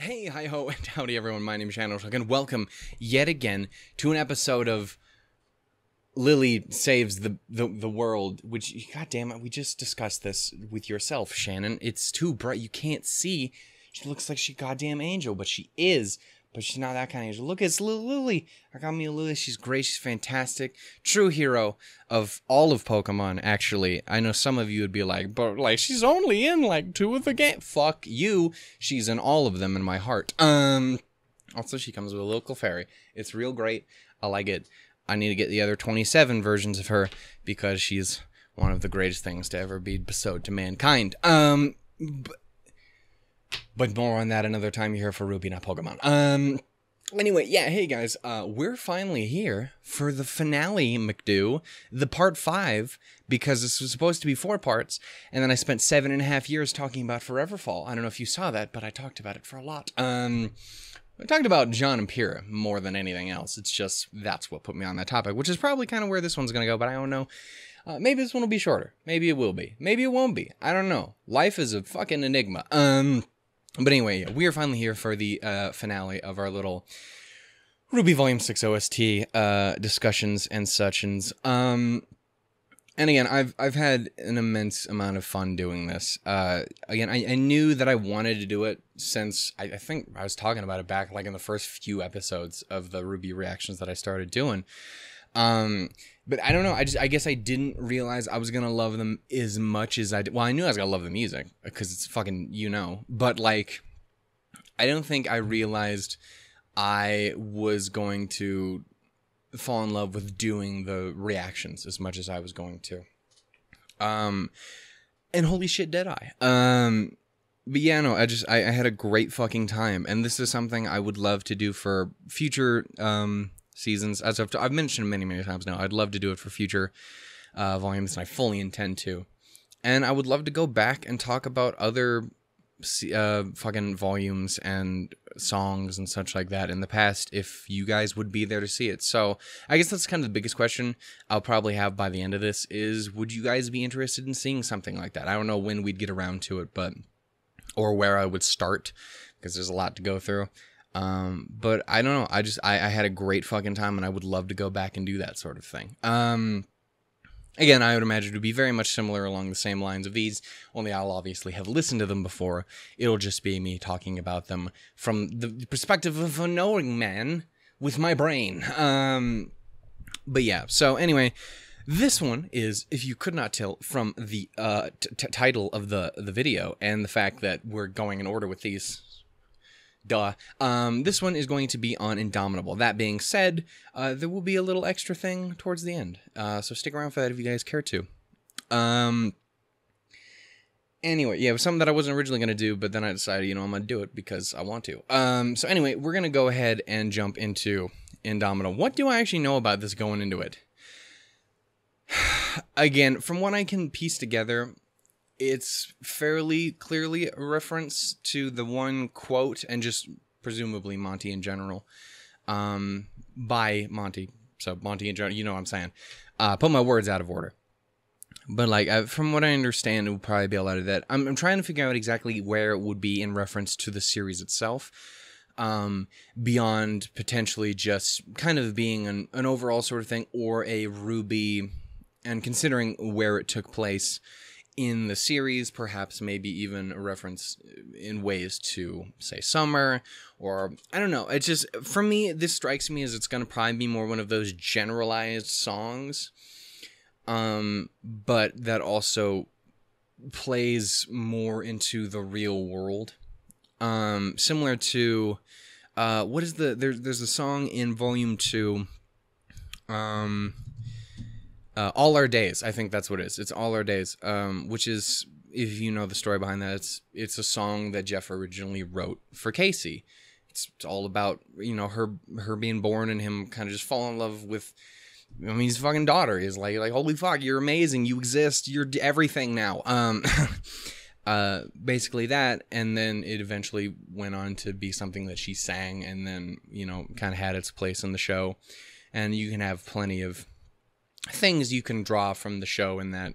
Hey, hi-ho, and howdy everyone, my name is Shannon, and welcome yet again to an episode of Lily Saves the World, which, god damn it, we just discussed this with yourself, Shannon. It's too bright, you can't see. She looks like she's a goddamn angel, but she is. But she's not that kind of angel. Look, it's little Lily. I got me a Lily. She's great. She's fantastic. True hero of all of Pokemon, actually. I know some of you would be like, but, like, she's only in, like, 2 of the game. Fuck you. She's in all of them in my heart. Also, she comes with a local fairy. It's real great. I like it. I need to get the other 27 versions of her because she's one of the greatest things to ever be bestowed to mankind. But more on that another time. You're here for RWBY, not Pokemon. Anyway, yeah, hey guys, we're finally here for the finale, McDo, the part 5, because this was supposed to be 4 parts, and then I spent 7.5 years talking about Foreverfall. I don't know if you saw that, but I talked about it for a lot. I talked about John and Pyrrha more than anything else. It's just, that's what put me on that topic, which is probably kind of where this one's gonna go, but I don't know. Maybe this one will be shorter. Maybe it will be. Maybe it won't be. I don't know. Life is a fucking enigma. But anyway, yeah, we are finally here for the finale of our little RWBY Volume 6 OST discussions and such-ins. And again, I've had an immense amount of fun doing this. Again, I knew that I wanted to do it since, I think I was talking about it back like in the first few episodes of the RWBY reactions that I started doing. But I don't know, I guess I didn't realize I was gonna love them as much as I did. Well, I knew I was gonna love the music, because it's fucking, you know. But, like, I don't think I realized I was going to fall in love with doing the reactions as much as I was going to. And holy shit, did I. But yeah, no, I had a great fucking time. And this is something I would love to do for future, seasons, as I've mentioned many times now. I'd love to do it for future volumes, and I fully intend to. And I would love to go back and talk about other fucking volumes and songs and such like that in the past, if you guys would be there to see it. So I guess that's kind of the biggest question I'll probably have by the end of this is, would you guys be interested in seeing something like that? I don't know when we'd get around to it, but, or where I would start, because there's a lot to go through. But I don't know, I had a great fucking time, and I would love to go back and do that sort of thing. Again, I would imagine it would be very much similar along the same lines of these, only I'll obviously have listened to them before. It'll just be me talking about them from the perspective of a knowing man with my brain. But yeah, so anyway, this one is, if you could not tell from the title of the video and the fact that we're going in order with these, duh. This one is going to be on Indomitable. That being said, there will be a little extra thing towards the end. So stick around for that if you guys care to. Anyway, yeah, it was something that I wasn't originally going to do, but then I decided, you know, I'm going to do it because I want to. So anyway, we're going to go ahead and jump into Indomitable. What do I actually know about this going into it? Again, from what I can piece together, it's fairly clearly a reference to the one quote, and just presumably Monty in general, by Monty. So Monty in general, you know what I'm saying. Put my words out of order. But, like, from what I understand, it would probably be a lot of that. I'm trying to figure out exactly where it would be in reference to the series itself, beyond potentially just kind of being an overall sort of thing, or a RWBY, and considering where it took place in the series, perhaps maybe even a reference in ways to, say, Summer, or, I don't know. It's just, for me, this strikes me as it's going to probably be more one of those generalized songs, but that also plays more into the real world. Similar to, what is there's a song in Volume 2, All Our Days, I think that's what it is. It's All Our Days, which is, if you know the story behind that, it's a song that Jeff originally wrote for Casey. It's all about, you know, her being born and him kind of just falling in love with, I mean, his fucking daughter. He's like, holy fuck, you're amazing, you exist, you're everything now. Basically that, and then it eventually went on to be something that she sang, and then, you know, kind of had its place in the show. And you can have plenty of things you can draw from the show in that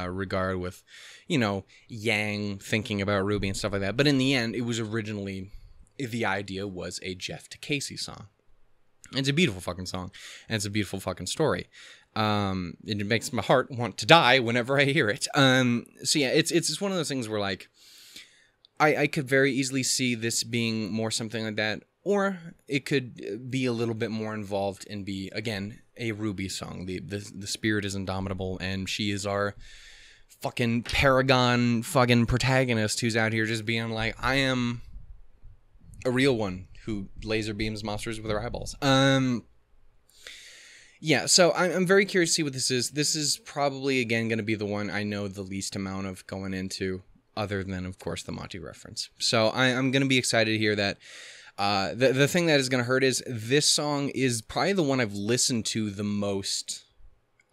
regard, with, you know, Yang thinking about Ruby and stuff like that. But in the end, it was originally the idea was a Jeff to Casey song. It's a beautiful fucking song, and it's a beautiful fucking story. It makes my heart want to die whenever I hear it. So yeah, it's just one of those things where, like, I could very easily see this being more something like that, or it could be a little bit more involved and be, again, a RWBY song. The spirit is indomitable, and she is our fucking paragon fucking protagonist who's out here just being like, I am a real one who laser beams monsters with her eyeballs. Yeah, so I'm very curious to see what this is. This is probably, again, going to be the one I know the least amount of going into, other than, of course, the Monty reference. So I'm going to be excited to hear that. The thing that is going to hurt is this song is probably the one I've listened to the most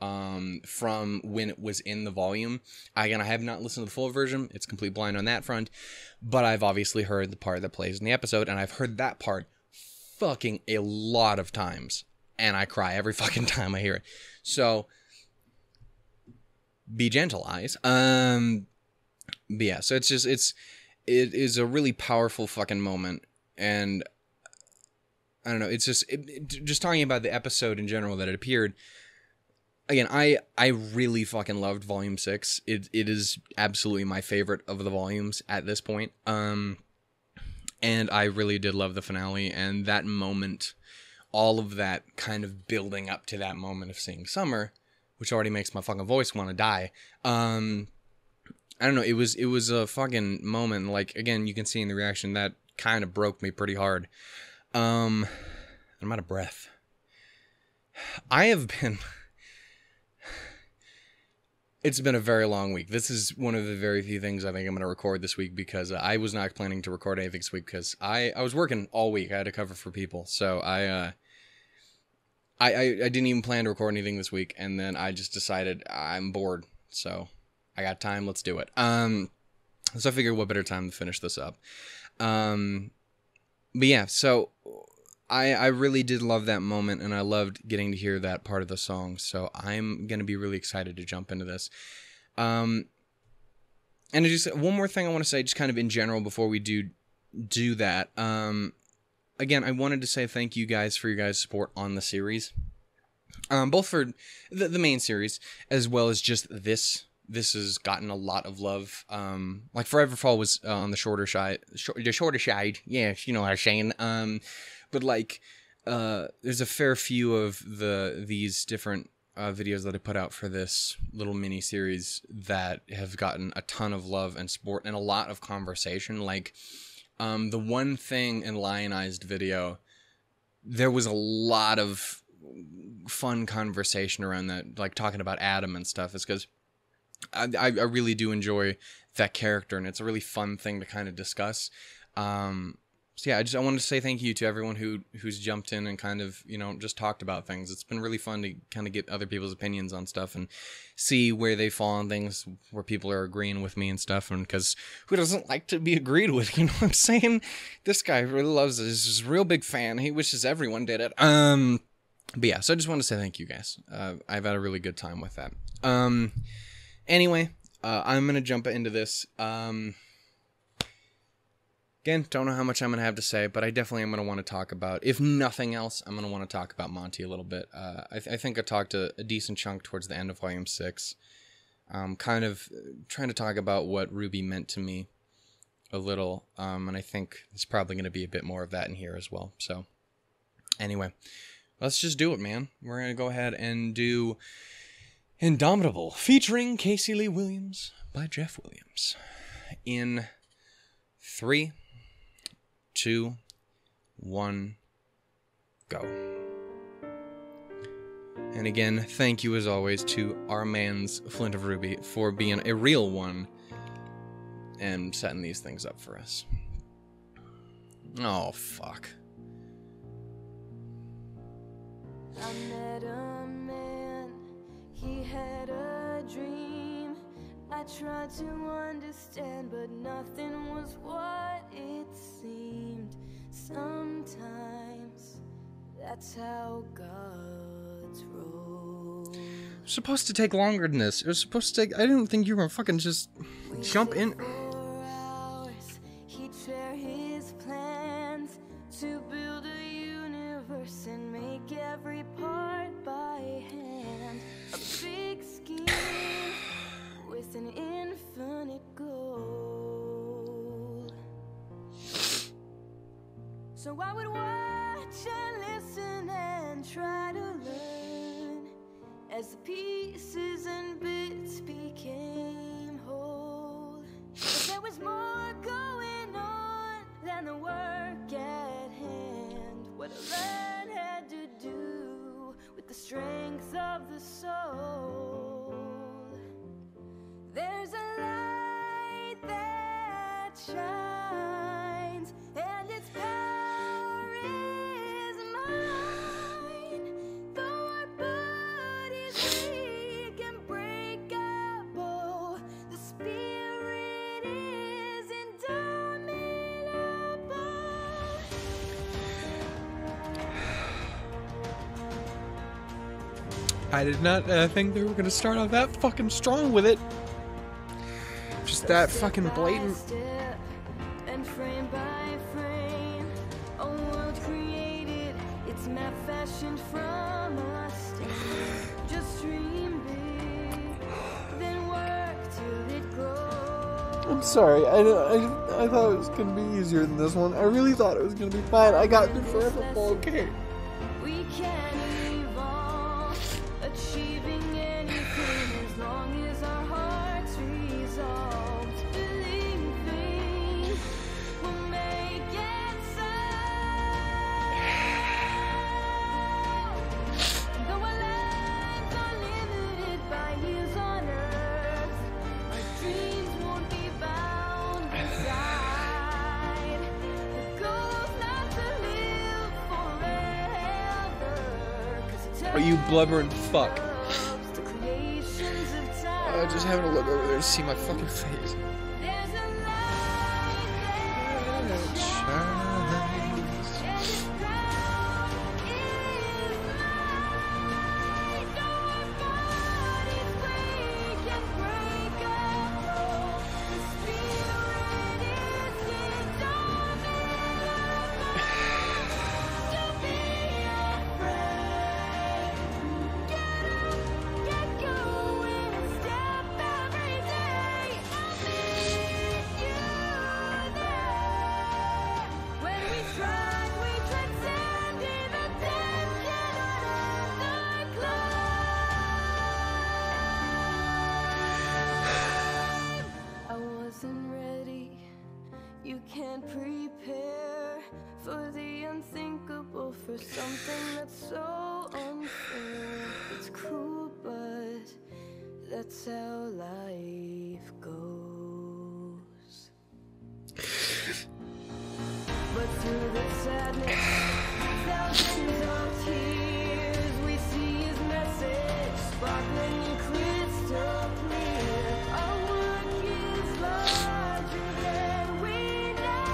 from when it was in the volume. Again, I have not listened to the full version. It's complete blind on that front. But I've obviously heard the part that plays in the episode, and I've heard that part fucking a lot of times. And I cry every fucking time I hear it. So, be gentle, eyes. But yeah, so it is a really powerful fucking moment. And I don't know, it's just talking about the episode in general that it appeared. Again, I really fucking loved Volume 6. It is absolutely my favorite of the volumes at this point. And I really did love the finale, and that moment, all of that kind of building up to that moment of seeing Summer, which already makes my fucking voice want to die. I don't know, it was a fucking moment, like, again, you can see in the reaction, that kind of broke me pretty hard. I'm out of breath. It's been a very long week. This is one of the very few things I think I'm going to record this week, because I was not planning to record anything this week, because I was working all week. I had to cover for people, so I didn't even plan to record anything this week, and then I just decided I'm bored, so I got time, let's do it. So I figured what better time to finish this up. But yeah, so I really did love that moment, and I loved getting to hear that part of the song, so I'm going to be really excited to jump into this. And just one more thing I want to say, just kind of in general, before we do that. Again, I wanted to say thank you guys for your guys' support on the series. Both for the main series, as well as just this. This has gotten a lot of love. Like Forever Fall was on the shorter side. Yeah, you know what I'm saying. But like, there's a fair few of these different videos that I put out for this little mini series that have gotten a ton of love and support and a lot of conversation. Like, the one thing in Lionized video, there was a lot of fun conversation around that, like talking about Adam and stuff. It's because I really do enjoy that character, and it's a really fun thing to kind of discuss. So yeah, I wanted to say thank you to everyone who's jumped in and kind of, you know, just talked about things. It's been really fun to kind of get other people's opinions on stuff and see where they fall on things, where people are agreeing with me and stuff. And because who doesn't like to be agreed with? You know what I'm saying? This guy really loves it. He's a real big fan. He wishes everyone did it. But yeah, so I just want to say thank you guys. I've had a really good time with that. Anyway, I'm going to jump into this. Again, don't know how much I'm going to have to say, but I definitely am going to want to talk about, if nothing else, I'm going to want to talk about Monty a little bit. I think I talked a decent chunk towards the end of Volume 6. Kind of trying to talk about what RWBY meant to me a little, and I think there's probably going to be a bit more of that in here as well. So, anyway, let's just do it, man. We're going to go ahead and do Indomitable, featuring Casey Lee Williams by Jeff Williams. In 3, 2, 1, go. And again, thank you as always to our man's Flint of RWBY for being a real one and setting these things up for us. Oh, fuck. I met a man, he had a dream. I tried to understand, but nothing was what it seemed. Sometimes that's how gods roll. It was supposed to take longer than this. It was supposed to take... I didn't think you were gonna fucking just jump in. He'd share his plans. to build a universe and make every part by hand. A big scheme with an infinite goal. So I would watch and listen and try to learn as the pieces and bits became whole. But there was more going on than the work at hand. What I learned had to do with the strength of the soul. There's a light that shines, and its power is mine. Though our bodies weak and breakable, the spirit is indomitable. I did not think they were gonna start off that fucking strong with it. Just that fucking blatant. And frame by frame, a world created, its map fashioned from a stain. Just dream big, then work till it grows. I'm sorry, I thought it was gonna be easier than this one. I really thought it was gonna be fine. I got through forever, okay. We can evolve, achieving anything as long as our hearts resolve. Believing we'll make it so. Though our lives are limited by years on earth, our dreams won't be bound inside. The goal's not to live forever, 'cause Are you blubbering fuck? the creations of time. Just having to look over there to see my fucking face. There's a light that shines, and its crown is light. Though our bodies weak and breakable, the spirit is indomitable. Don't be afraid. Get up, get going, and step every day. I'll meet you there. When we strive, we transcend, even death cannot end our climb. I wasn't ready. You can't prepare for the unthinkable, for something that's so unfair. It's cruel, but that's how life goes. But through the sadness, thousands of tears, we see his message sparkling crystal clear. Our work is larger than we know.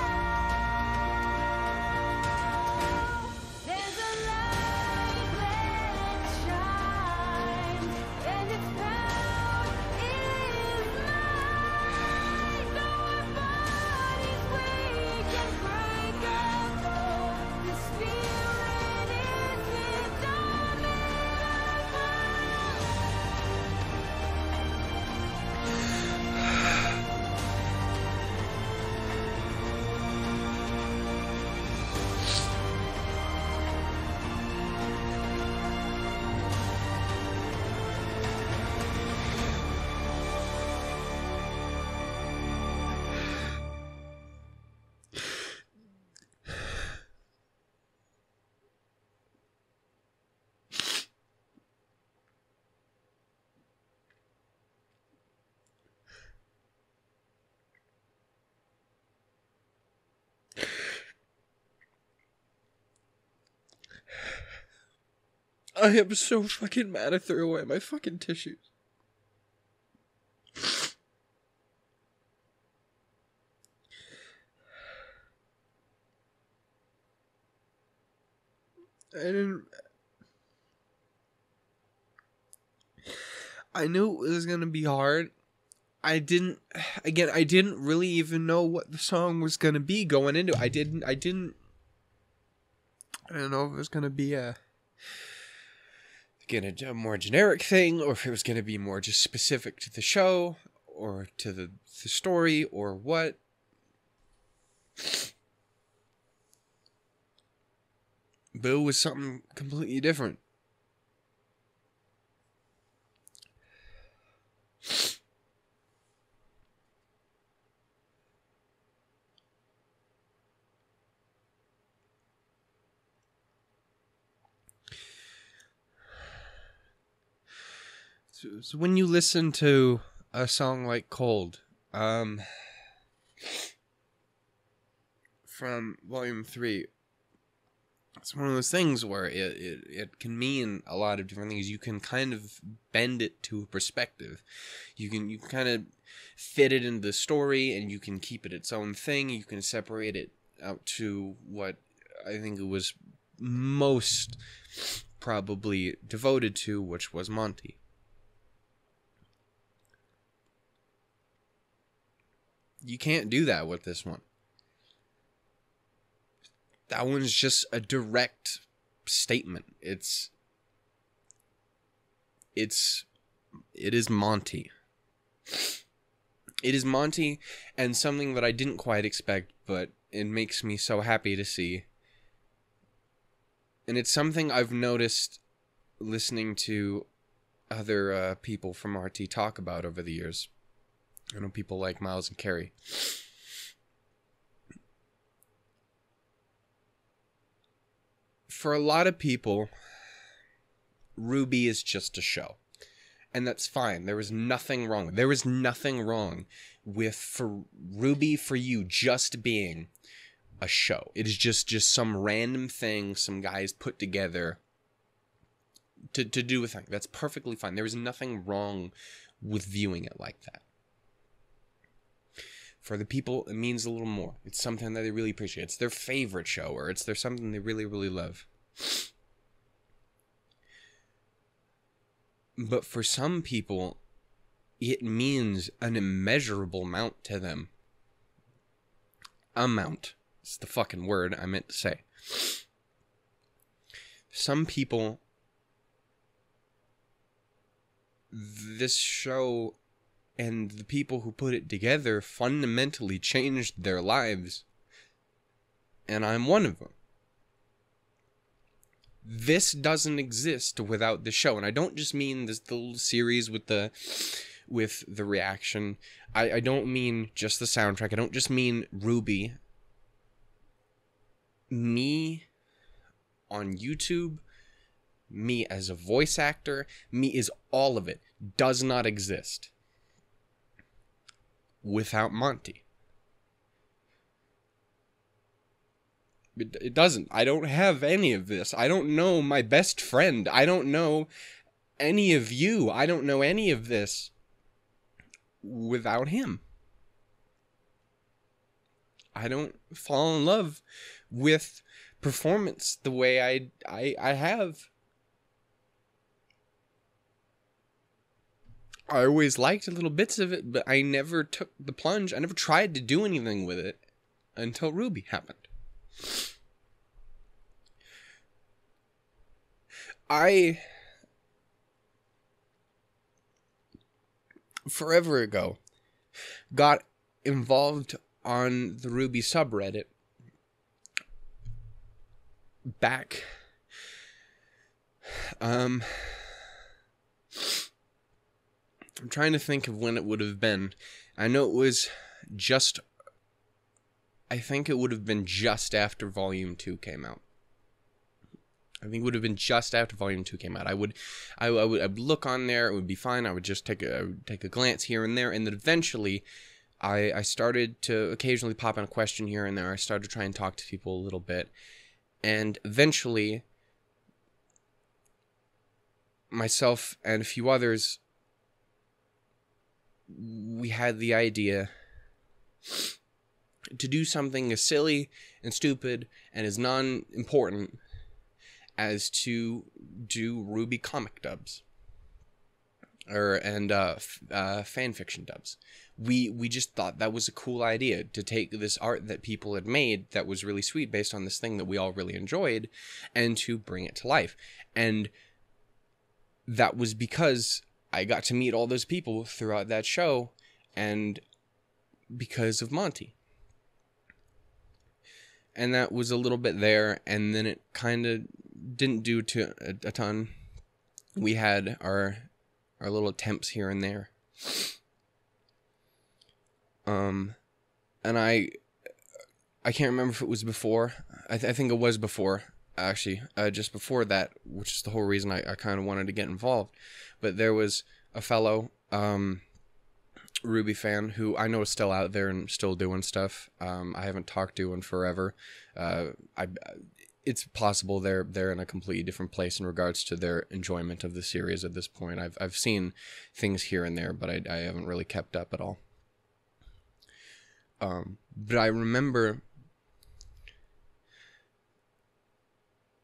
There's a light that shines, and its power is mine. Though our bodies weak and breakable, the spirit is I am so fucking mad I threw away my fucking tissues. I knew it was gonna be hard. I didn't really even know what the song was gonna be going into. I didn't I don't know if it was going to be a more generic thing, or if it was going to be more just specific to the show, or to the story, or what. But it was something completely different. So when you listen to a song like Cold, from Volume 3, it's one of those things where it can mean a lot of different things. You can kind of bend it to a perspective. You can kind of fit it into the story, and you can keep it its own thing. You can separate it out to what I think it was most probably devoted to, which was Monty. You can't do that with this one. That one's just a direct statement. It is Monty. It is Monty, and something that I didn't quite expect, but it makes me so happy to see. And it's something I've noticed listening to other people from RT talk about over the years. I know people like Miles and Carrie. For a lot of people, RWBY is just a show. And that's fine. There is nothing wrong. There is nothing wrong with for RWBY for you just being a show. It is just some random thing some guys put together to do a thing. That's perfectly fine. There is nothing wrong with viewing it like that. For the people, it means a little more. It's something that they really appreciate. It's their favorite show, or it's something they really, really love. But for some people, it means an immeasurable amount to them. Amount. It's the fucking word I meant to say. Some people, this show and the people who put it together fundamentally changed their lives. And I'm one of them. This doesn't exist without the show. And I don't just mean this little series with the reaction. I don't mean just the soundtrack. I don't just mean RWBY. Me on YouTube, me as a voice actor, me is all of it. Does not exist without Monty. It doesn't. I don't have any of this. I don't know my best friend. I don't know any of you. I don't know any of this without him. I don't fall in love with performance the way I have. I always liked little bits of it, but I never took the plunge. I never tried to do anything with it until RWBY happened. I, forever ago, got involved on the RWBY subreddit back, I'm trying to think of when it would have been. I know it was just, I think it would have been just after Volume 2 came out. I think it would have been just after Volume 2 came out. I would look on there, it would be fine. I would just take a glance here and there, and then eventually I started to occasionally pop in a question here and there. I started to try and talk to people a little bit, and eventually myself and a few others, we had the idea to do something as silly and stupid and as non-important as to do RWBY comic dubs. fan fiction dubs. We just thought that was a cool idea to take this art that people had made that was really sweet based on this thing that we all really enjoyed and to bring it to life. And that was because I got to meet all those people throughout that show and because of Monty. And that was a little bit there, and then it kind of didn't do a ton. We had our little attempts here and there. And I can't remember if it was before. I think it was before, actually. Just before that, which is the whole reason I kind of wanted to get involved. But there was a fellow RWBY fan who I know is still out there and still doing stuff. I haven't talked to in forever. It's possible they're in a completely different place in regards to their enjoyment of the series at this point. I've seen things here and there, but I haven't really kept up at all. But I remember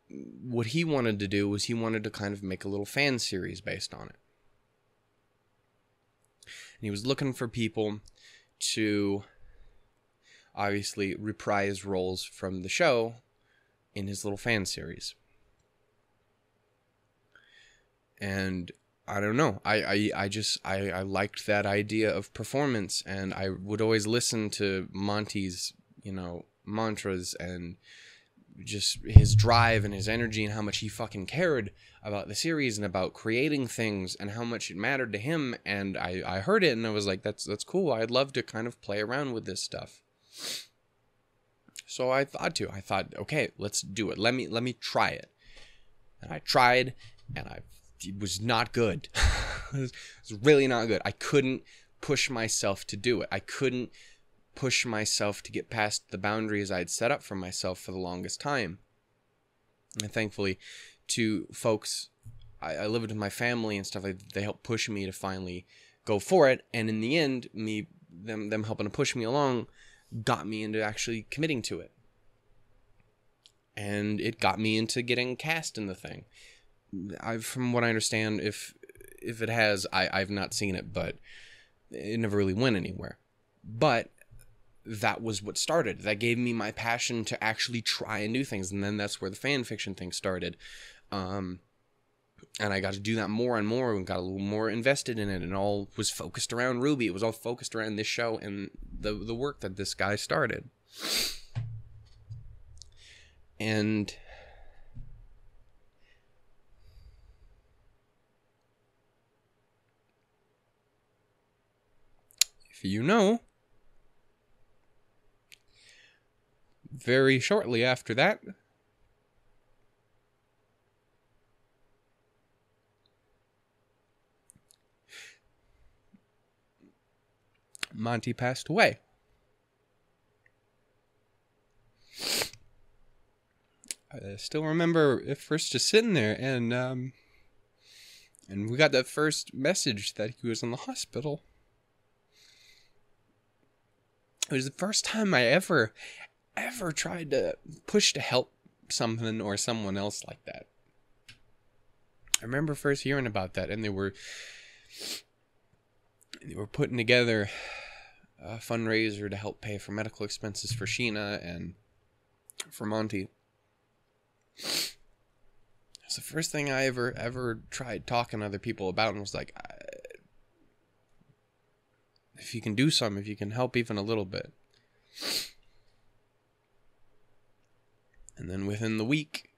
what he wanted to do was he wanted to kind of make a little fan series based on it. And he was looking for people to obviously reprise roles from the show in his little fan series. And I don't know, I liked that idea of performance, and I would always listen to Monty's, mantras and just his drive and his energy and how much he fucking cared about the series and about creating things and how much it mattered to him. And I heard it and I was like, that's cool. I'd love to kind of play around with this stuff. So I thought, okay, let's do it. Let me try it. And I tried, and it was not good. It was really not good. I couldn't push myself to do it. I couldn't push myself to get past the boundaries I'd set up for myself for the longest time. And thankfully, to folks, I lived with my family and stuff, they helped push me to finally go for it. And in the end, them helping to push me along got me into actually committing to it. And it got me into getting cast in the thing. From what I understand, if it has, I've not seen it, but it never really went anywhere. But that was what started. That gave me my passion to actually try and do things. And then that's where the fan fiction thing started. And I got to do that more and more and got a little more invested in it. And all was focused around RWBY. It was all focused around this show and the work that this guy started. And if you know, very shortly after that, Monty passed away. I still remember at first just sitting there and we got that first message that he was in the hospital. It was the first time I ever tried to push to help something or someone else like that. I remember first hearing about that, and they were putting together a fundraiser to help pay for medical expenses for Sheena and for Monty. It's the first thing I ever tried talking to other people about, and was like, if you can do something, if you can help even a little bit. And then within the week,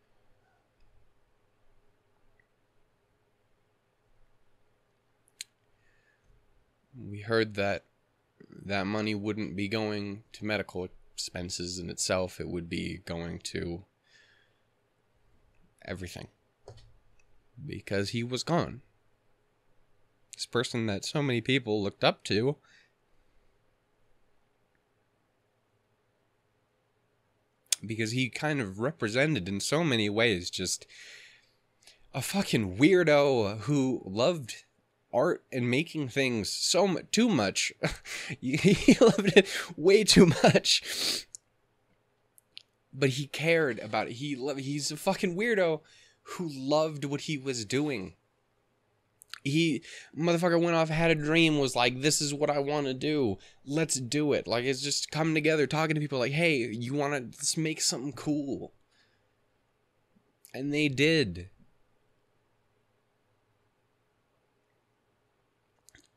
we heard that money wouldn't be going to medical expenses in itself. It would be going to everything. Because he was gone. This person that so many people looked up to. Because he kind of represented in so many ways just a fucking weirdo who loved art and making things too much. He loved it way too much. But he cared about it. He's a fucking weirdo who loved what he was doing. Motherfucker went off, had a dream, was like, this is what I want to do. Let's do it. Like, it's just coming together, talking to people like, hey, you want to let's make something cool. And they did.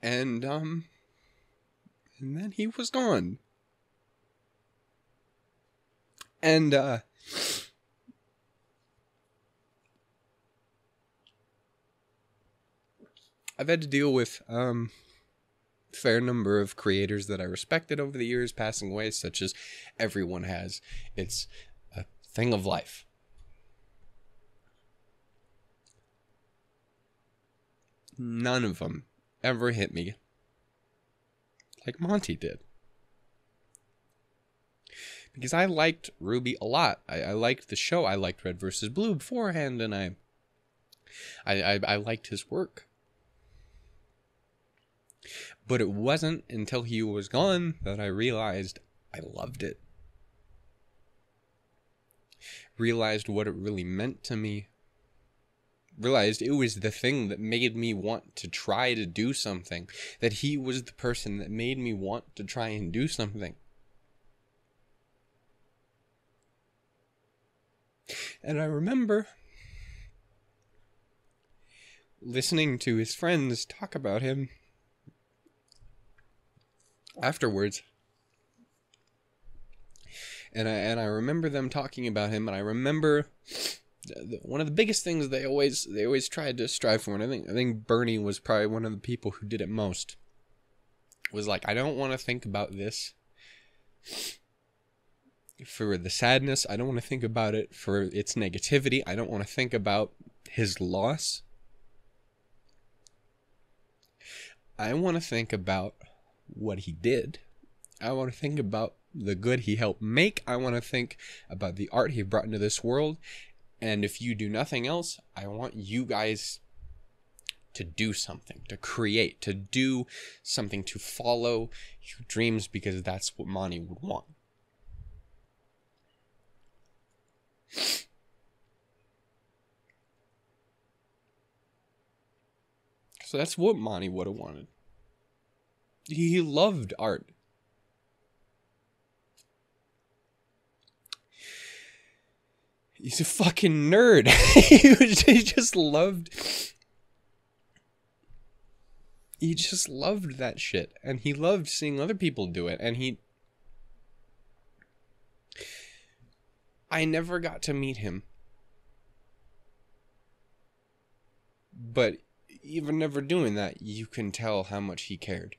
And then he was gone. And, I've had to deal with a fair number of creators that I respected over the years passing away, such as everyone has. It's a thing of life. None of them ever hit me like Monty did. Because I liked RWBY a lot. I liked the show. I liked Red vs. Blue beforehand, and I liked his work. But it wasn't until he was gone that I realized I loved it. Realized what it really meant to me. Realized it was the thing that made me want to try to do something. That he was the person that made me want to try and do something. And I remember listening to his friends talk about him afterwards. And I remember them talking about him, and I remember one of the biggest things they always tried to strive for, and I think Bernie was probably one of the people who did it most, was like, I don't want to think about this for the sadness. I don't want to think about it for its negativity. I don't want to think about his loss. I want to think about what he did. I want to think about the good he helped make. I want to think about the art he brought into this world. And if you do nothing else, I want you guys to do something, to create, to do something, to follow your dreams, because that's what Monty would want. So that's what Monty would have wanted. He loved art. He's a fucking nerd. He just loved that shit. And he loved seeing other people do it. And I never got to meet him. But even never doing that, you can tell how much he cared.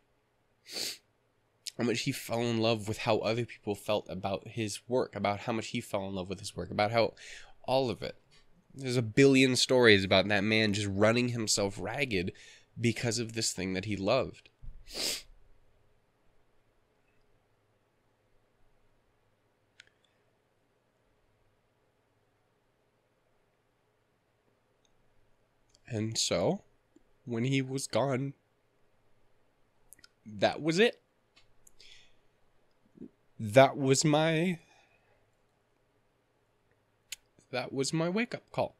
How much he fell in love with how other people felt about his work, about how much he fell in love with his work, about how all of it. There's a billion stories about that man just running himself ragged because of this thing that he loved. And so, when he was gone, that was it. That was my wake-up call.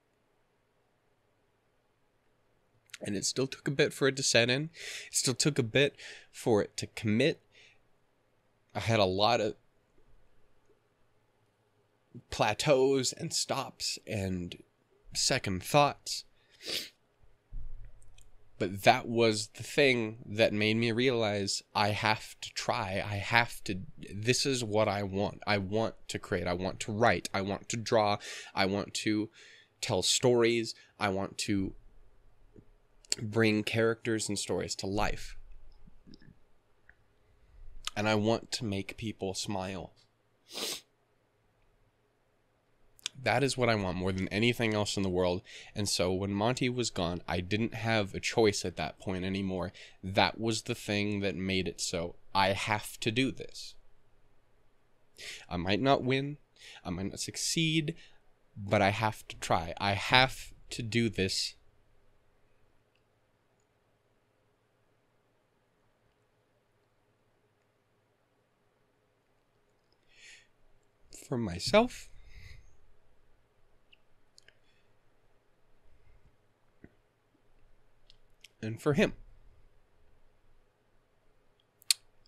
And it still took a bit for it to set in. It still took a bit for it to commit. I had a lot of plateaus and stops and second thoughts. But that was the thing that made me realize I have to try. This is what I want. I want to create. I want to write. I want to draw. I want to tell stories. I want to bring characters and stories to life. And I want to make people smile. That is what I want more than anything else in the world. And so when Monty was gone, I didn't have a choice at that point anymore. That was the thing that made it so. I have to do this. I might not win. I might not succeed. But I have to try. I have to do this. For myself. and for him.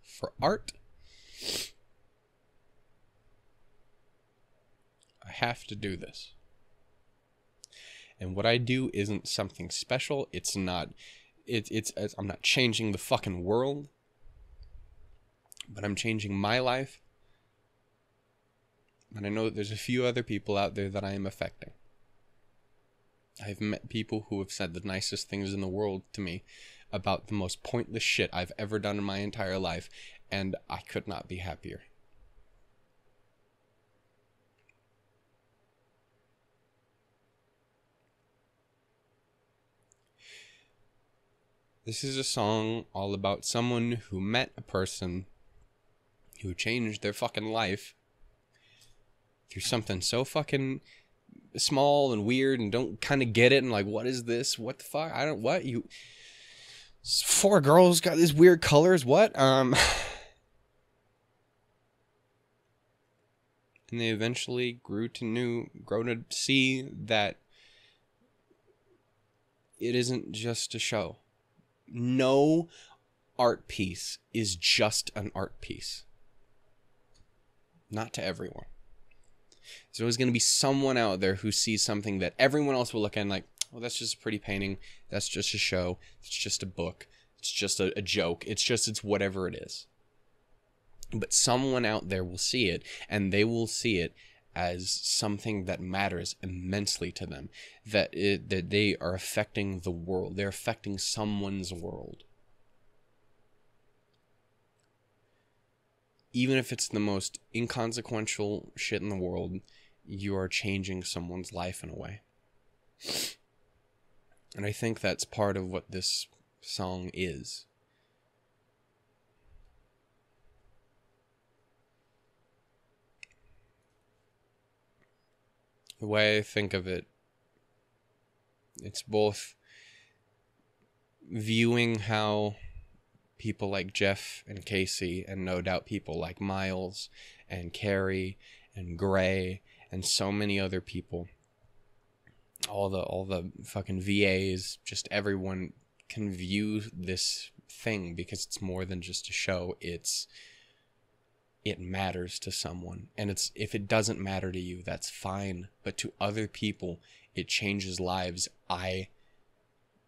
For art, I have to do this. And what I do isn't something special. It's not, I'm not changing the fucking world, but I'm changing my life. And I know that there's a few other people out there that I am affecting. I've met people who have said the nicest things in the world to me about the most pointless shit I've ever done in my entire life, and I could not be happier. This is a song all about someone who met a person who changed their fucking life through something so fucking small and weird and don't kind of get it and like, what is this? What the fuck? I don't, what? You, 4 girls got these weird colors, what? And they eventually grow to see that it isn't just a show. No art piece is just an art piece. Not to everyone. There's always going to be someone out there who sees something that everyone else will look at and like, well, that's just a pretty painting. That's just a show. It's just a book. It's just a joke. It's whatever it is. But someone out there will see it, and they will see it as something that matters immensely to them. That they are affecting the world. They're affecting someone's world. Even if it's the most inconsequential shit in the world, you are changing someone's life in a way. And I think that's part of what this song is. The way I think of it, it's both viewing how people like Jeff and Casey, and no doubt people like Miles and Carrie and Gray and so many other people, all the fucking VAs, just everyone can view this thing because it's more than just a show. It matters to someone, and if it doesn't matter to you, that's fine, but to other people it changes lives.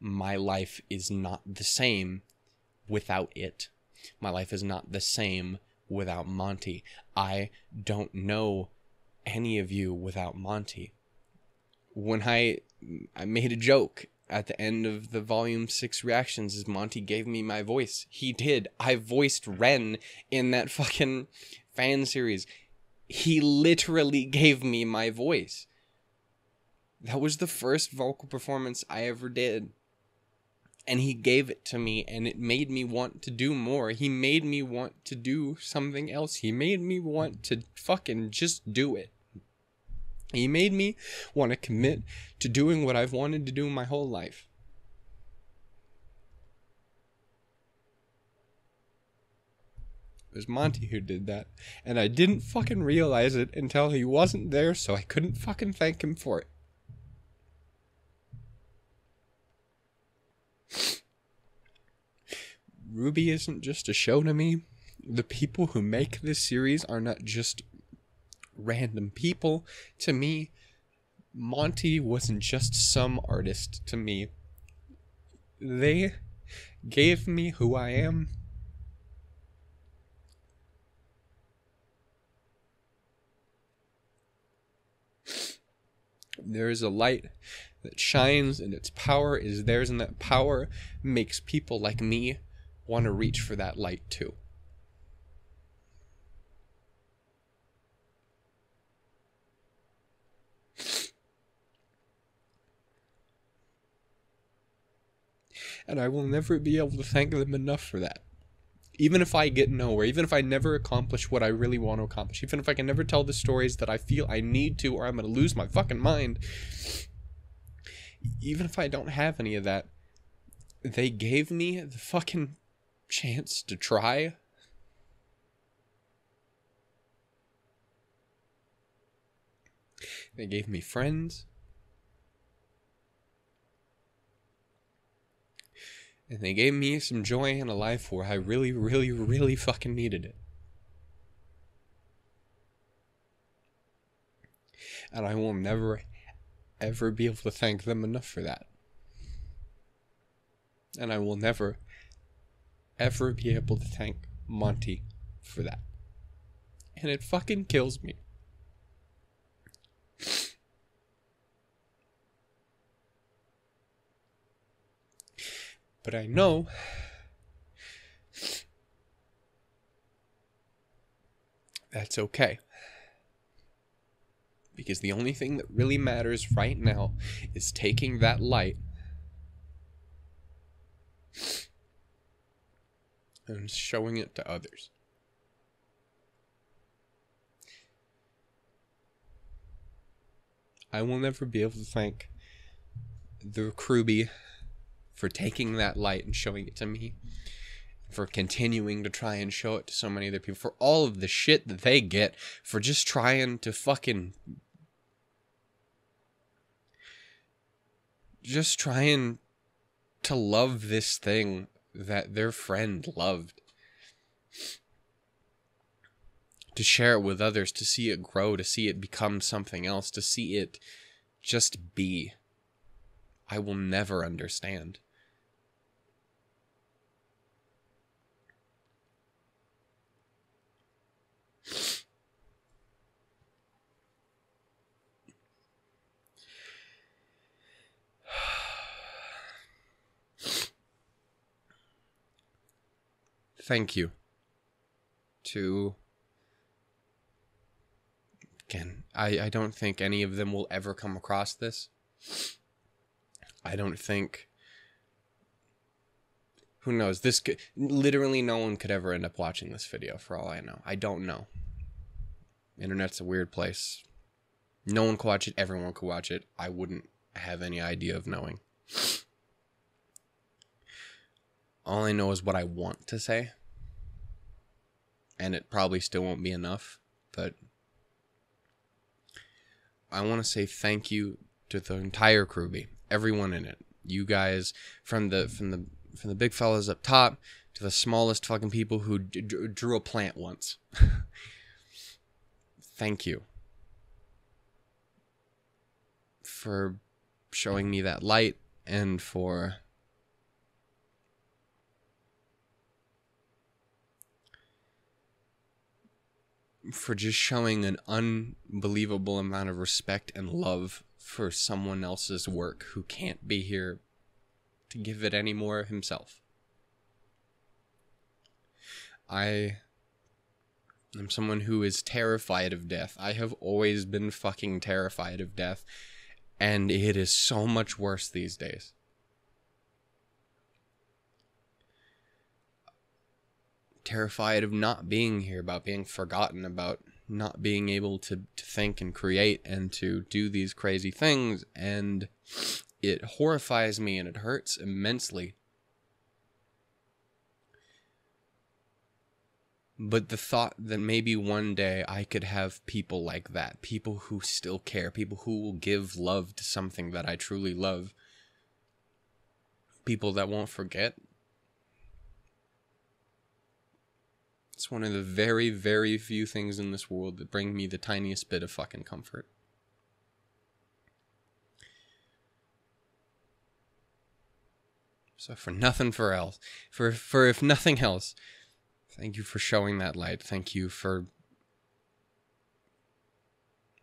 My life is not the same without it. My life is not the same without Monty. I don't know any of you without Monty. When I made a joke at the end of the Volume 6 reactions is Monty gave me my voice. He did. I voiced Ren in that fucking fan series. He literally gave me my voice. That was the first vocal performance I ever did. And he gave it to me, and it made me want to do more. He made me want to do something else. He made me want to fucking just do it. He made me want to commit to doing what I've wanted to do my whole life. It was Monty who did that, and I didn't fucking realize it until he wasn't there, so I couldn't fucking thank him for it. RWBY isn't just a show to me. The people who make this series are not just random people to me. Monty wasn't just some artist to me. They gave me who I am. There is a light that shines, and its power is theirs, and that power makes people like me want to reach for that light too. And I will never be able to thank them enough for that. Even if I get nowhere, even if I never accomplish what I really want to accomplish, even if I can never tell the stories that I feel I need to, or I'm going to lose my fucking mind, even if I don't have any of that, they gave me the fucking chance to try. They gave me friends. And they gave me some joy in a life where I really, really, really fucking needed it. And I will never, ever be able to thank them enough for that. And I will never, ever be able to thank Monty for that. And it fucking kills me. But I know that's okay. Because the only thing that really matters right now is taking that light and showing it to others. I will never be able to thank the CRWBY for taking that light and showing it to me, for continuing to try and show it to so many other people, for all of the shit that they get, for just trying to fucking... just trying to love this thing that their friend loved. To share it with others, to see it grow, to see it become something else, to see it just be. I will never understand. Thank you to... Again, I don't think any of them will ever come across this. I don't think... Who knows? This could... Literally no one could ever end up watching this video, for all I know. I don't know. Internet's a weird place. No one could watch it. Everyone could watch it. I wouldn't have any idea of knowing. All I know is what I want to say. And it probably still won't be enough. But I want to say thank you to the entire CRWBY. Everyone in it. You guys, from the big fellas up top to the smallest fucking people who drew a plant once. Thank you for showing me that light, and for just showing an unbelievable amount of respect and love for someone else's work who can't be here to give it any more himself. I am someone who is terrified of death. I have always been fucking terrified of death, and it is so much worse these days. Terrified of not being here, about being forgotten, about not being able to think and create and to do these crazy things, and it horrifies me and it hurts immensely. But the thought that maybe one day I could have people like that, people who still care, people who will give love to something that I truly love, people that won't forget, it's one of the very, very few things in this world that bring me the tiniest bit of fucking comfort. So for if nothing else, thank you for showing that light. Thank you for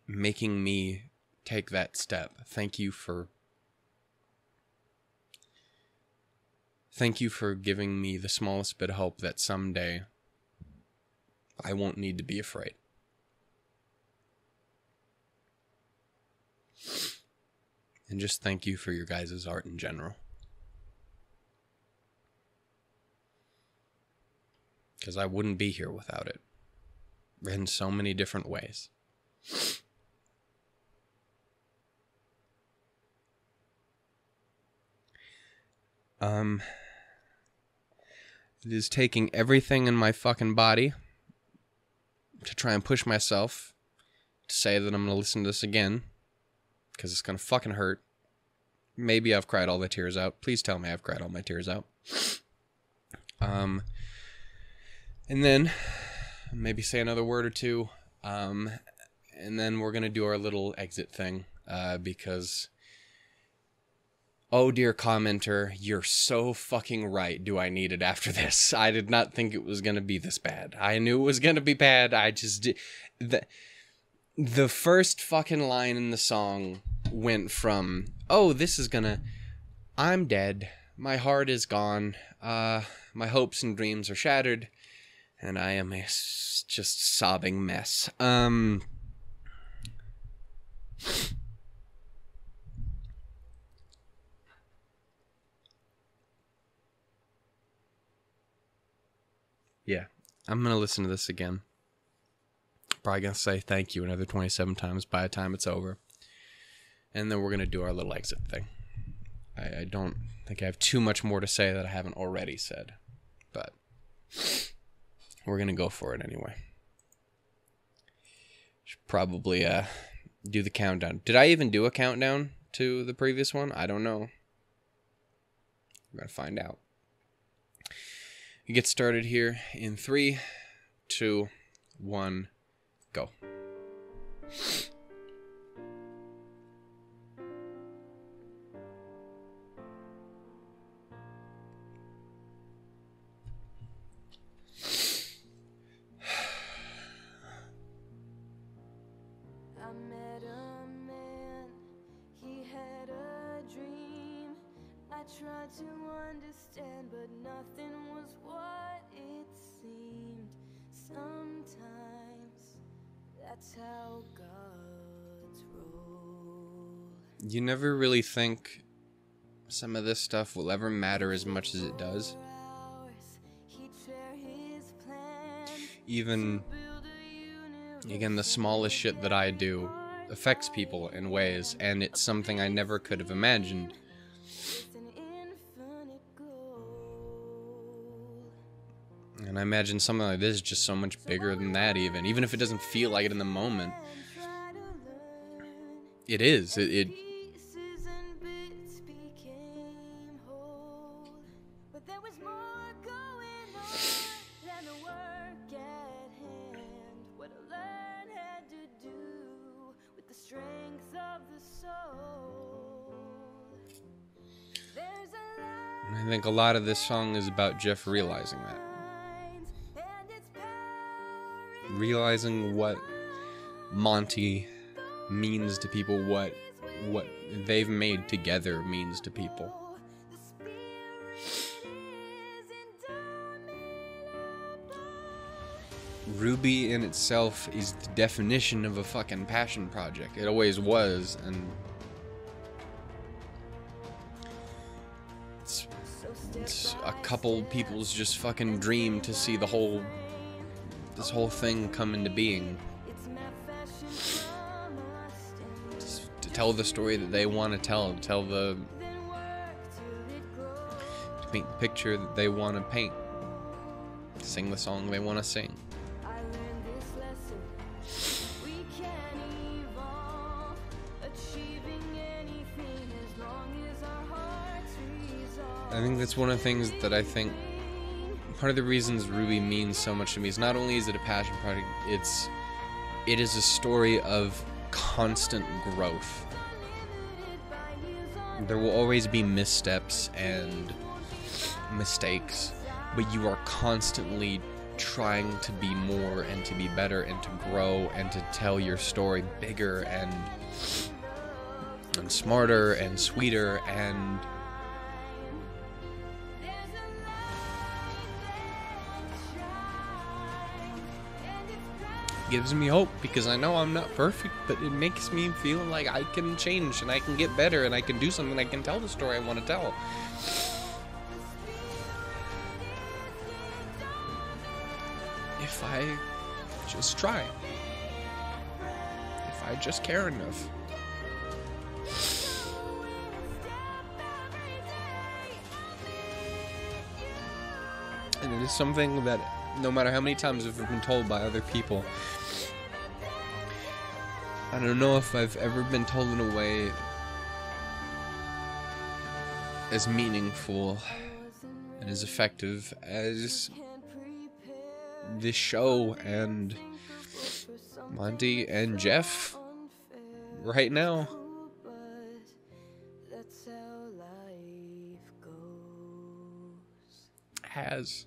making me take that step. Thank you for giving me the smallest bit of hope that someday I won't need to be afraid. And just thank you for your guys' art in general. Because I wouldn't be here without it. In so many different ways. It is taking everything in my fucking body to try and push myself to say that I'm going to listen to this again. Because it's going to fucking hurt. Maybe I've cried all the tears out. Please tell me I've cried all my tears out. And then maybe say another word or two. And then we're going to do our little exit thing. Because, oh dear commenter, you're so fucking right. Do I need it after this? I did not think it was going to be this bad. I knew it was going to be bad. I just did. The first fucking line in the song went from, oh, this is gonna, I'm dead, my heart is gone, my hopes and dreams are shattered, and I am a just sobbing mess. Yeah, I'm gonna listen to this again. Probably gonna say thank you another 27 times by the time it's over. And then we're gonna do our little exit thing. I don't think I have too much more to say that I haven't already said. But we're gonna go for it anyway. Should probably do the countdown. Did I even do a countdown to the previous one? I don't know. We're gonna find out. We get started here in 3, 2, 1, go. I met a man, he had a dream. I tried to understand, but nothing was what it seemed. Sometimes that's how gods roll. You never really think some of this stuff will ever matter as much as it does. Even, again, the smallest shit that I do affects people in ways, and it's something I never could have imagined. And I imagine something like this is just so much bigger than that, even if it doesn't feel like it in the moment. It is. It I think a lot of this song is about Jeff realizing that. Realizing what Monty means to people, what they've made together means to people. RWBY in itself is the definition of a fucking passion project. It always was, and it's a couple people's just fucking dream to see this whole thing come into being. Just to tell the story that they want to tell, to paint the picture that they want to paint, to sing the song they want to sing. I think that's one of the things that I think part of the reasons RWBY means so much to me is not only is it a passion project, it is a story of constant growth. There will always be missteps and mistakes, but you are constantly trying to be more and to be better and to grow and to tell your story bigger and smarter and sweeter, and gives me hope, because I know I'm not perfect, but it makes me feel like I can change and I can get better and I can do something, I can tell the story I want to tell. If I just try. If I just care enough. And it is something that no matter how many times I've been told by other people, I don't know if I've ever been told in a way as meaningful and as effective as this show and Monty and Jeff right now. Has.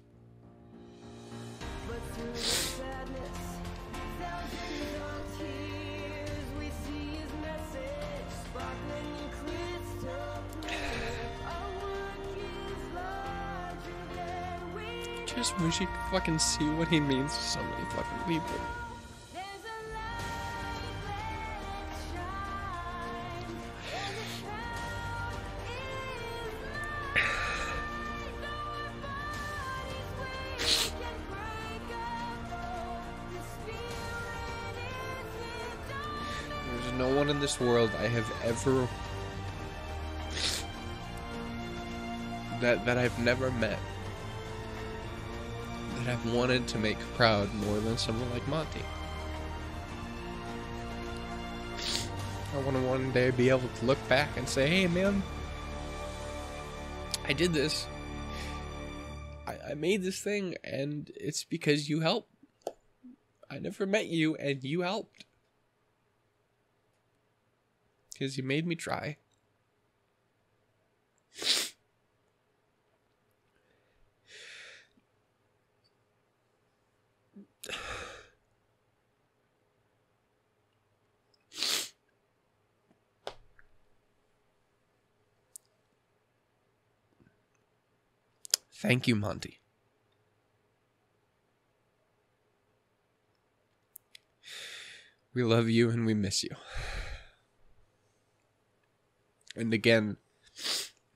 Just wish you could fucking see what he means to so many fucking people. There's no one in this world I have ever that I've never met that I've wanted to make proud more than someone like Monty. I want to one day be able to look back and say, hey man, I did this. I made this thing, and it's because you helped. I never met you, and you helped. Because you made me try. Thank you, Monty. We love you and we miss you. And again,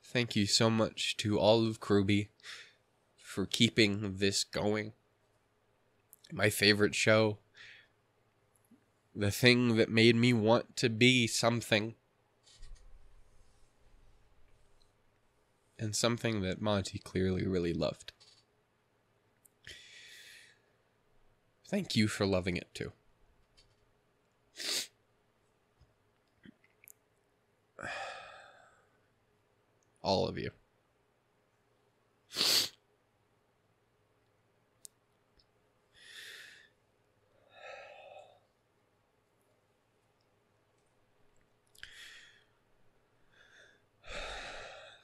thank you so much to all of CRWBY for keeping this going. My favorite show. The thing that made me want to be something. And something that Monty clearly really loved. Thank you for loving it too. All of you.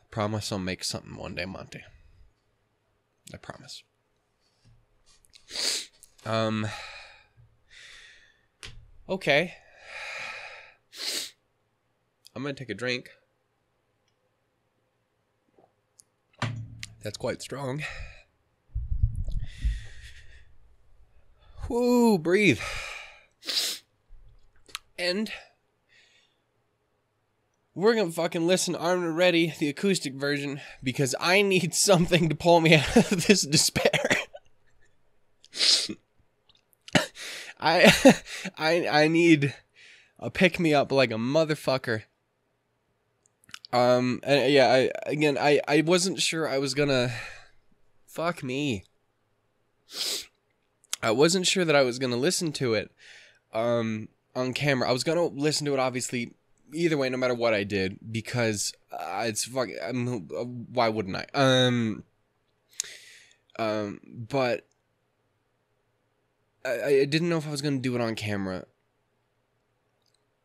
Promise I'll make something one day, Monty. I promise. Okay. I'm gonna take a drink. That's quite strong. Whoo, breathe. And we're gonna fucking listen Armed and Ready, the acoustic version, because I need something to pull me out of this despair. I need a pick-me-up like a motherfucker. And yeah, I wasn't sure I was gonna... Fuck me. I wasn't sure that I was gonna listen to it, on camera. I was gonna listen to it, obviously, either way, no matter what I did, because it's fucking... why wouldn't I? But I didn't know if I was gonna do it on camera.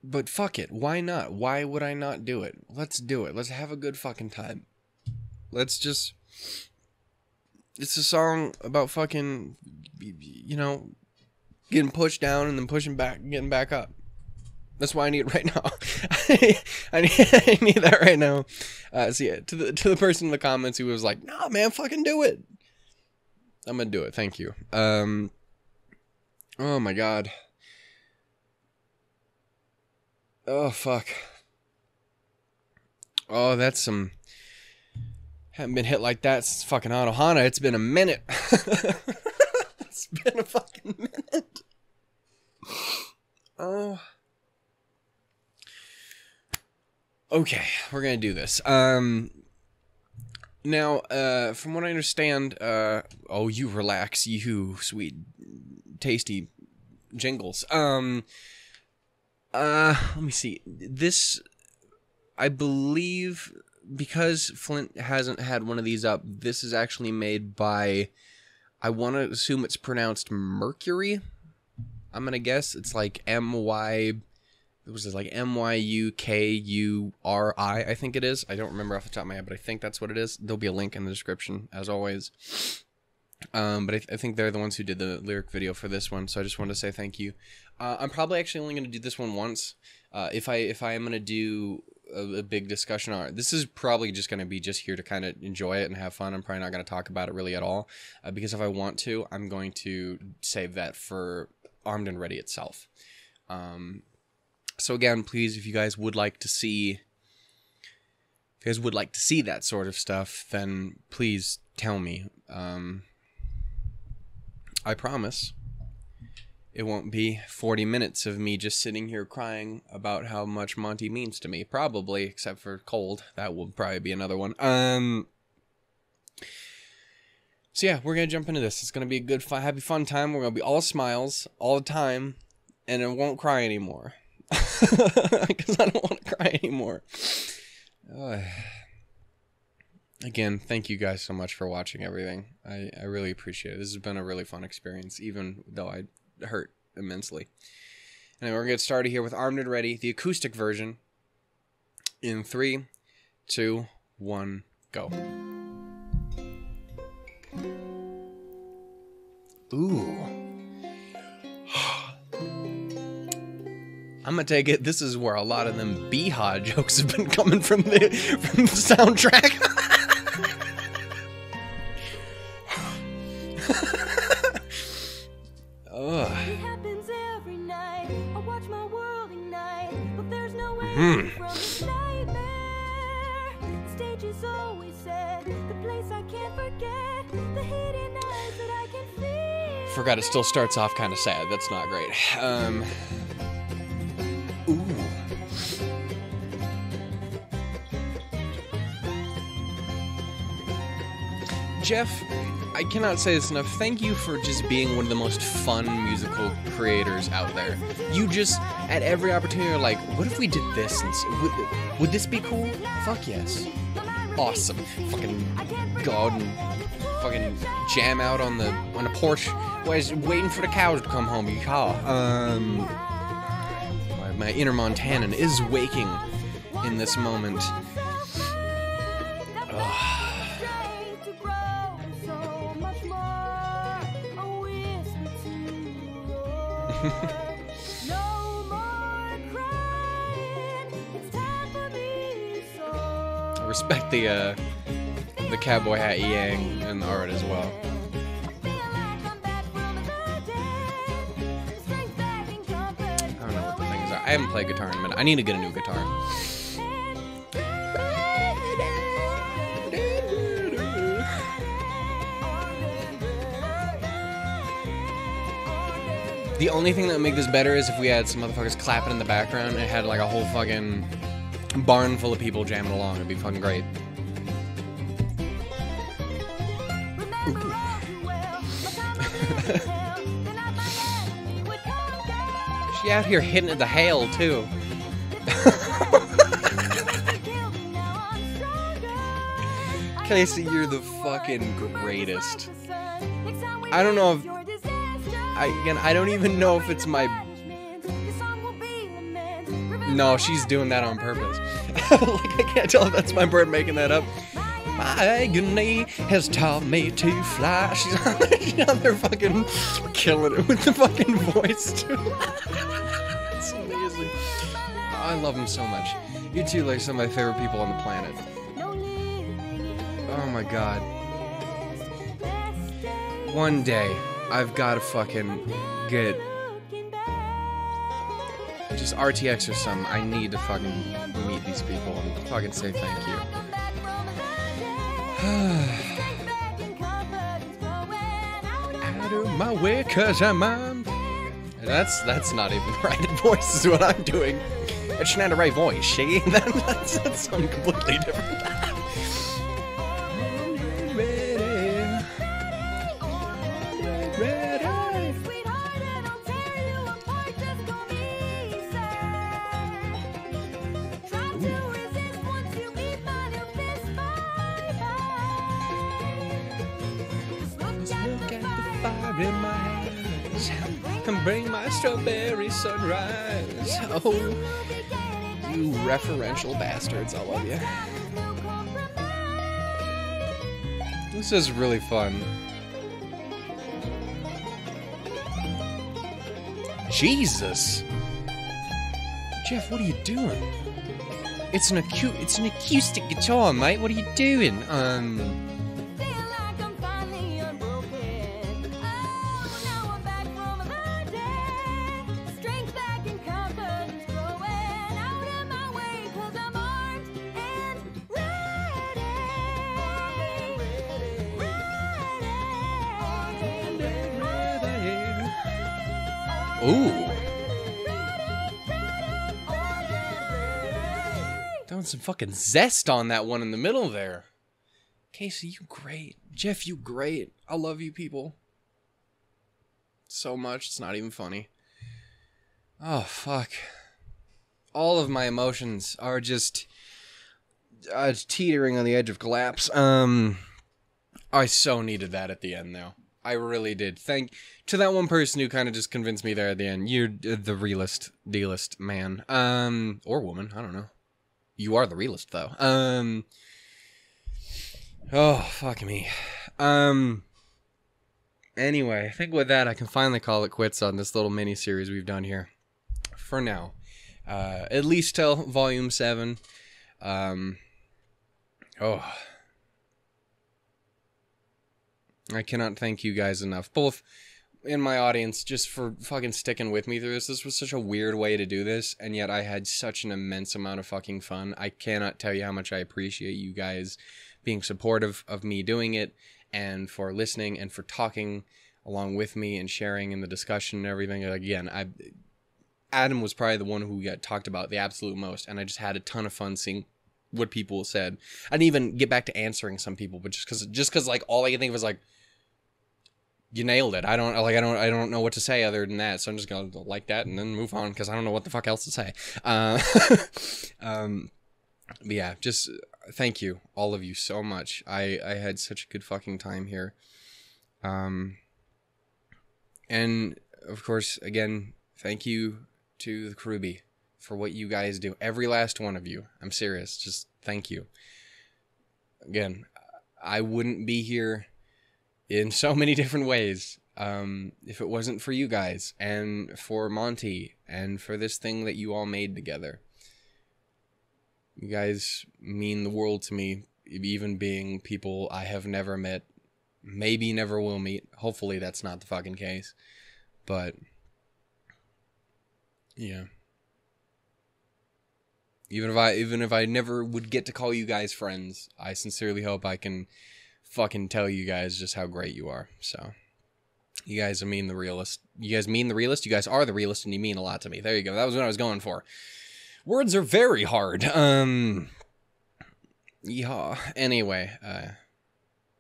But fuck it, why not? Why would I not do it? Let's do it. Let's have a good fucking time. Let's just... It's a song about fucking, you know, getting pushed down and then pushing back, getting back up. That's why I need it right now. I need that right now. So yeah, to the person in the comments who was like, "Nah, man, fucking do it." I'm gonna do it. Thank you. Oh my god. Oh fuck. Oh, that's some. Haven't been hit like that since fucking Anohana. It's been a minute. It's been a fucking minute. Oh. Okay, we're gonna do this. Now, from what I understand, oh, you relax, you sweet, tasty jingles. Let me see. This, I believe, because Flint hasn't had one of these up, this is actually made by, I want to assume it's pronounced Mercury. I'm going to guess it's like M-Y-U-K-U-R-I, I think it is. I don't remember off the top of my head, but I think that's what it is. There'll be a link in the description, as always. But I think they're the ones who did the lyric video for this one, so I just wanted to say thank you. I'm probably actually only going to do this one once. If I am going to do a big discussion on it, this is probably just going to be just here to kind of enjoy it and have fun. I'm probably not going to talk about it really at all, because if I want to, I'm going to save that for Armed and Ready itself. So again, please, if you guys would like to see, that sort of stuff, then please tell me. I promise it won't be 40 minutes of me just sitting here crying about how much Monty means to me. Probably, except for Cold. That will probably be another one. So yeah, we're going to jump into this. It's going to be a good, happy, fun time. We're going to be all smiles all the time, and I won't cry anymore. Because I don't want to cry anymore. Again, thank you guys so much for watching everything. I really appreciate it. This has been a really fun experience, even though I hurt immensely. Anyway, we're going to get started here with Armed and Ready, the acoustic version, in 3, 2, 1, go. Ooh. I'm gonna take it. This is where a lot of them yeehaw jokes have been coming from the soundtrack. It happens every night. I watch my world ignite, but there's no way from this nightmare. Stage is always set, the place I can't forget, the hidden eyes that I can feel. Forgot it still starts off kind of sad. That's not great. Ooh. Jeff, I cannot say this enough. Thank you for just being one of the most fun musical creators out there. You just, at every opportunity, are like, what if we did this? And would this be cool? Fuck yes. Awesome. Fucking go out and fucking jam out on the porch while waiting for the cows to come home. Yeehaw. My inner Montanan is waking in this moment. I respect the cowboy hat yang and the art as well. I haven't played guitar in a minute. I need to get a new guitar. The only thing that would make this better is if we had some motherfuckers clapping in the background and it had like a whole fucking barn full of people jamming along. It'd be fucking great. She out here hitting at the hail, too. Casey, you're the fucking greatest. I don't know if... I don't even know if it's my... No, she's doing that on purpose. Like, I can't tell if that's my bird making that up. My agony has taught me to fly. She's out there fucking killing it with the fucking voice, too. It's amazing. Oh, I love him so much. You two are like some of my favorite people on the planet. Oh my god. One day, I've got to fucking get just RTX or something. I need to fucking meet these people and fucking say thank you. Out of my way, cause I'm on. That's not even the right voice, is what I'm doing. That's not the right voice, see? That's something completely different. fire in my hands and bring my strawberry sunrise. Oh, you referential bastards, I love you. This is really fun. Jesus! Jeff, what are you doing? It's an acoustic guitar, mate. What are you doing? Feel like I'm finally unbroken. Oh, now I'm back from another day. Strength back and confidence growing. Out of my way, 'cause I'm armed and ready. Ooh. Throwing some fucking zest on that one in the middle there. Casey, you great. Jeff, you great. I love you people. So much, it's not even funny. Oh, fuck. All of my emotions are just teetering on the edge of collapse. I so needed that at the end, though. I really did. Thank to that one person who kind of just convinced me there at the end. You're the realist, dealist man. Or woman, I don't know. You are the realist, though. Oh, fuck me. Anyway, I think with that, I can finally call it quits on this little mini-series we've done here. For now. At least till Volume 7. Oh. I cannot thank you guys enough. Both in my audience, just for fucking sticking with me through this. This was such a weird way to do this, and yet I had such an immense amount of fucking fun. I cannot tell you how much I appreciate you guys being supportive of me doing it, and for listening, and for talking along with me, and sharing in the discussion and everything. Again, Adam was probably the one who got talked about the absolute most, and I just had a ton of fun seeing what people said. I didn't even get back to answering some people, but just cause like all I could think of was like, you nailed it. I don't know what to say other than that. So I'm just gonna like that and then move on because I don't know what the fuck else to say. But yeah, just thank you, all of you, so much. I had such a good fucking time here. And of course, again, thank you to the CRWBY for what you guys do. Every last one of you. I'm serious. Just thank you. Again, I wouldn't be here in so many different ways if it wasn't for you guys and for Monty and for this thing that you all made together. You guys mean the world to me, even being people I have never met, maybe never will meet. Hopefully that's not the fucking case. But yeah. Even if I never would get to call you guys friends, I sincerely hope I can fucking tell you guys just how great you are. So, you guys mean the realist. You guys mean the realist. You guys are the realist, and you mean a lot to me. There you go. That was what I was going for. Words are very hard. Yeehaw. Anyway,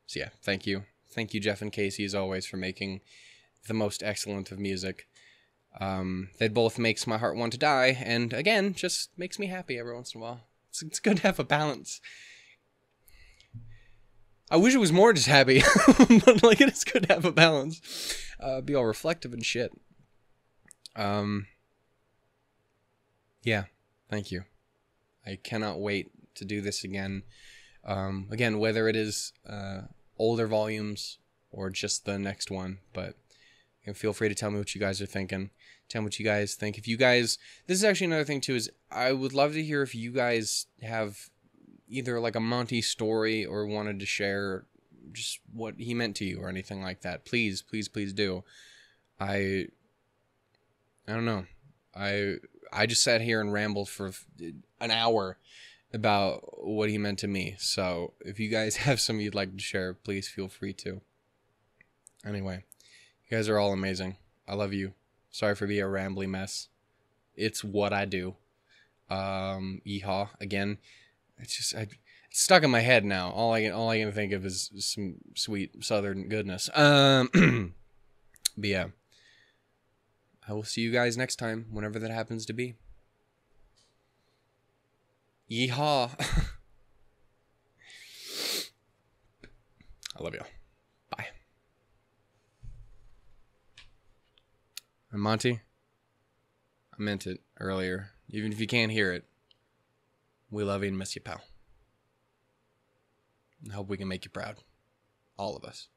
so yeah, thank you. Thank you, Jeff and Casey, as always, for making the most excellent of music. That both makes my heart want to die, and again, just makes me happy every once in a while. It's good to have a balance. I wish it was more just happy, but like it is good to have a balance. Be all reflective and shit. Yeah, thank you. I cannot wait to do this again. Again, whether it is older volumes or just the next one, but feel free to tell me what you guys are thinking. Tell me what you guys think. If you guys, this is actually another thing too, is I would love to hear if you guys have either like a Monty story or wanted to share just what he meant to you or anything like that. Please, please, please do. I don't know. I just sat here and rambled for an hour about what he meant to me. So if you guys have some you'd like to share, please feel free to. Anyway, you guys are all amazing. I love you. Sorry for being a rambly mess. It's what I do. Yeehaw again. It's just it's stuck in my head now. All I can think of is some sweet southern goodness. But yeah, I will see you guys next time, whenever that happens to be. Yeehaw! I love y'all. Bye. And Monty, I meant it earlier. Even if you can't hear it, we love you and miss you, pal. I hope we can make you proud. All of us.